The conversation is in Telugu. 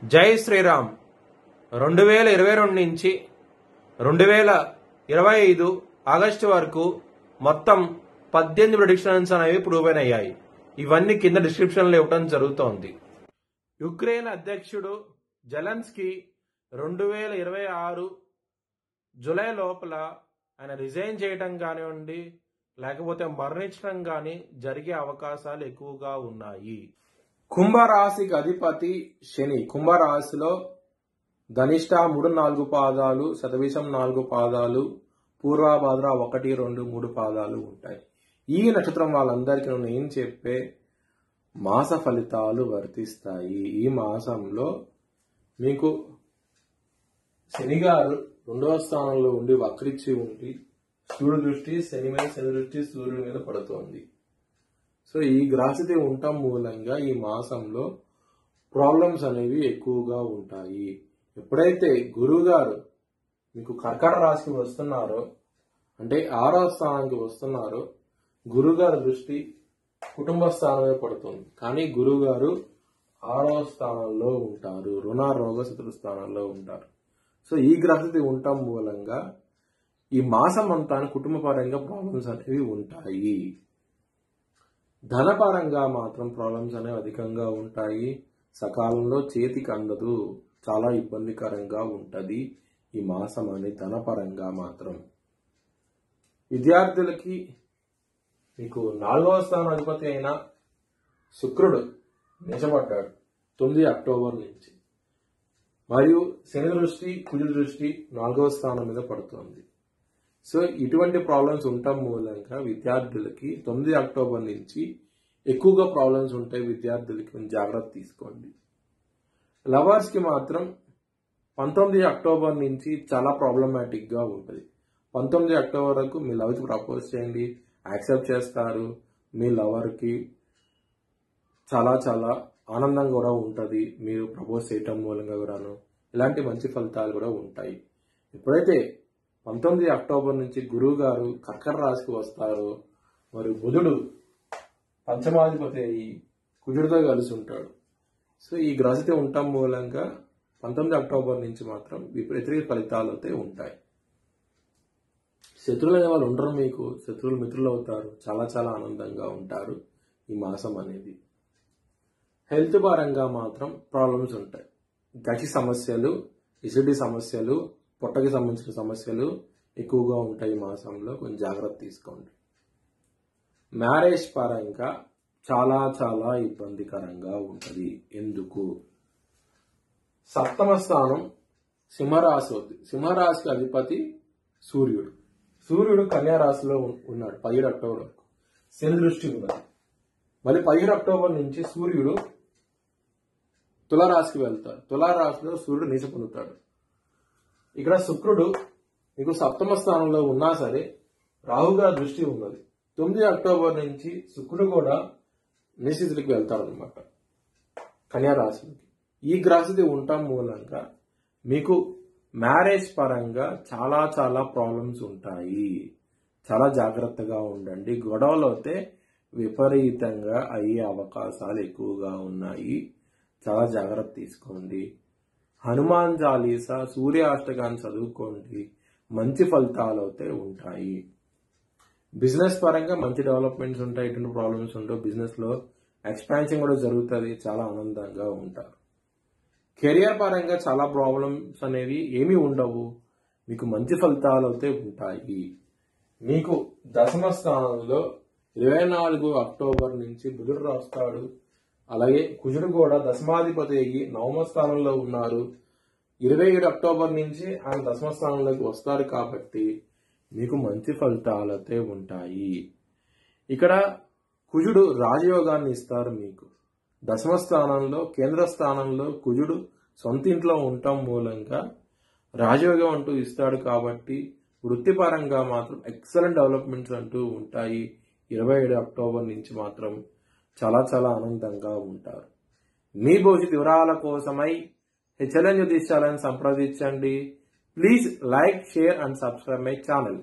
జై శ్రీరామ్. 2022 నుంచి 2025 ఆగస్టు వరకు మొత్తం 18 ప్రెడిక్షన్స్ అనేవి ప్రూవ్ అయ్యాయి. ఇవన్నీ కింద డిస్క్రిప్షన్లో ఇవ్వడం జరుగుతోంది. యుక్రెయిన్ అధ్యక్షుడు జెలెన్స్కీ 2026 జూలై లోపల ఆయన రిజైన్ చేయడం కానివ్వండి, లేకపోతే మరణించడం కానీ జరిగే అవకాశాలు ఎక్కువగా ఉన్నాయి. కుంభరాశికి అధిపతి శని. కుంభరాశిలో ధనిష్ట 3-4 పాదాలు, శతభిషం 4 పాదాలు, పూర్వభాద్ర 1, 2, 3 పాదాలు ఉంటాయి. ఈ నక్షత్రం వాళ్ళందరికీ నేను చెప్పే మాస ఫలితాలు వర్తిస్తాయి. ఈ మాసంలో మీకు శని గారు 2వ స్థానంలో ఉండి వక్రించి ఉండి సూర్యుడి దృష్టి శని మీద, శని దృష్టి సూర్యుడి మీద పడుతోంది. సో ఈ గ్రహస్థితి ఉండటం మూలంగా ఈ మాసంలో ప్రాబ్లమ్స్ అనేవి ఎక్కువగా ఉంటాయి. ఎప్పుడైతే గురువు గారు మీకు కర్కాటక రాశికి వస్తున్నారో, అంటే 6వ స్థానానికి వస్తున్నారో, గురువు గారి దృష్టి కుటుంబ స్థానమే పడుతుంది. కానీ గురువు గారు 6వ స్థానంలో ఉంటారు, రుణ రోగ శత్రు స్థానంలో ఉంటారు. సో ఈ గ్రహస్థితి ఉండటం మూలంగా ఈ మాసం అంతా కుటుంబ పరంగా ప్రాబ్లమ్స్ అనేవి ఉంటాయి. ధనపరంగా మాత్రం ప్రాబ్లమ్స్ అనేవి అధికంగా ఉంటాయి. సకాలంలో చేతికి అందదు, చాలా ఇబ్బందికరంగా ఉంటది ఈ మాసం అని ధనపరంగా మాత్రం. విద్యార్థులకి మీకు 4వ స్థానం అధిపతి అయిన శుక్రుడు నిజపడ్డాడు 9 అక్టోబర్ నుంచి. మరియు శని దృష్టి, కుజుడి దృష్టి 4వ స్థానం మీద పడుతుంది. సో ఇటువంటి ప్రాబ్లమ్స్ ఉండటం మూలంగా విద్యార్థులకి 9 అక్టోబర్ నుంచి ఎక్కువగా ప్రాబ్లమ్స్ ఉంటాయి. విద్యార్థులకి కొంచెం జాగ్రత్త తీసుకోండి. లవర్స్ కి మాత్రం 19 అక్టోబర్ నుంచి చాలా ప్రాబ్లమాటిక్ గా ఉంటుంది. 19 అక్టోబర్ వరకు మీ లవ్ కి ప్రపోజ్ చేయండి, యాక్సెప్ట్ చేస్తారు. మీ లవర్ కి చాలా చాలా ఆనందంగా కూడా ఉంటుంది మీరు ప్రపోజ్ చేయటం మూలంగా కూడాను. ఇలాంటి మంచి ఫలితాలు కూడా ఉంటాయి. ఎప్పుడైతే 19 అక్టోబర్ నుంచి గురువు గారు కర్కాటక రాశికి వస్తారో, మరి బుధుడు పంచమాధిపతి అయ్యి కుజుడితో కలిసి ఉంటాడు. సో ఈ గ్రహస్థితి ఉండటం మూలంగా 19 అక్టోబర్ నుంచి మాత్రం వ్యతిరేక ఫలితాలు అయితే ఉంటాయి. శత్రువులు అనే వాళ్ళు ఉండరు, మీకు శత్రువులు మిత్రులు అవుతారు. చాలా చాలా ఆనందంగా ఉంటారు ఈ మాసం అనేది. హెల్త్ పరంగా మాత్రం ప్రాబ్లమ్స్ ఉంటాయి. గచి సమస్యలు, ఎసిడిటీ సమస్యలు, పొట్టకి సంబంధించిన సమస్యలు ఎక్కువగా ఉంటాయి ఈ మాసంలో. కొంచెం జాగ్రత్త తీసుకోండి. మ్యారేజ్ పరంగా చాలా చాలా ఇబ్బందికరంగా ఉంటుంది. ఎందుకు? 7వ స్థానం సింహరాశి అవుతుంది. సింహరాశికి అధిపతి సూర్యుడు. సూర్యుడు కన్యా రాశిలో ఉన్నాడు 17 అక్టోబర్ వరకు. శని దృష్టి ఉన్నది. మళ్ళీ 17 అక్టోబర్ నుంచి సూర్యుడు తులారాశికి వెళ్తాడు. తులారాశిలో సూర్యుడు నీచ పొందుతాడు. ఇక్కడ శుక్రుడు మీకు 7వ స్థానంలో ఉన్నా సరే రాహుగా దృష్టి ఉన్నది. 9 అక్టోబర్ నుంచి శుక్రుడు కూడా నిశ్చితులకి వెళ్తాడు అనమాట కన్యా రాశికి. ఈ గ్రహస్థితి ఉండటం మూలంగా మీకు మ్యారేజ్ పరంగా చాలా చాలా ప్రాబ్లమ్స్ ఉంటాయి. చాలా జాగ్రత్తగా ఉండండి. గొడవలు అయితే విపరీతంగా అయ్యే అవకాశాలు ఎక్కువగా ఉన్నాయి. చాలా జాగ్రత్త తీసుకోండి. హనుమాన్ చాలీసా, సూర్య అష్టకాన్ని చదువుకోండి. మంచి ఫలితాలు అయితే ఉంటాయి. బిజినెస్ పరంగా మంచి డెవలప్మెంట్స్ ఉంటాయి. ఎటువంటి ప్రాబ్లమ్స్ ఉండవు. బిజినెస్ లో ఎక్స్పాన్షన్ కూడా జరుగుతుంది. చాలా ఆనందంగా ఉంటారు. కెరియర్ పరంగా చాలా ప్రాబ్లమ్స్ అనేవి ఏమీ ఉండవు. మీకు మంచి ఫలితాలు అయితే ఉంటాయి. మీకు 10వ స్థానంలో 24 అక్టోబర్ నుంచి బుధుడు రాస్తాడు. అలాగే కుజుడు కూడా దశమాధిపతి అయ్యి 9వ స్థానంలో ఉన్నారు. 27 అక్టోబర్ నుంచి ఆయన 10వ స్థానంలోకి వస్తారు. కాబట్టి మీకు మంచి ఫలితాలు అయితే ఉంటాయి. ఇక్కడ కుజుడు రాజయోగాన్ని ఇస్తారు మీకు. 10వ స్థానంలో కేంద్ర స్థానంలో కుజుడు సొంత ఇంట్లో ఉండటం మూలంగా రాజయోగం అంటూ ఇస్తాడు. కాబట్టి వృత్తిపరంగా మాత్రం ఎక్సలెంట్ డెవలప్మెంట్స్ అంటూ ఉంటాయి. 27 అక్టోబర్ నుంచి మాత్రం చాలా చాలా ఆనందంగా ఉంటారు. మీ భవిష్యత్ వివరాల కోసమై హెచ్ఎల్ఎన్ జ్యోతిషాలను సంప్రదించండి. Please like, share and subscribe my channel.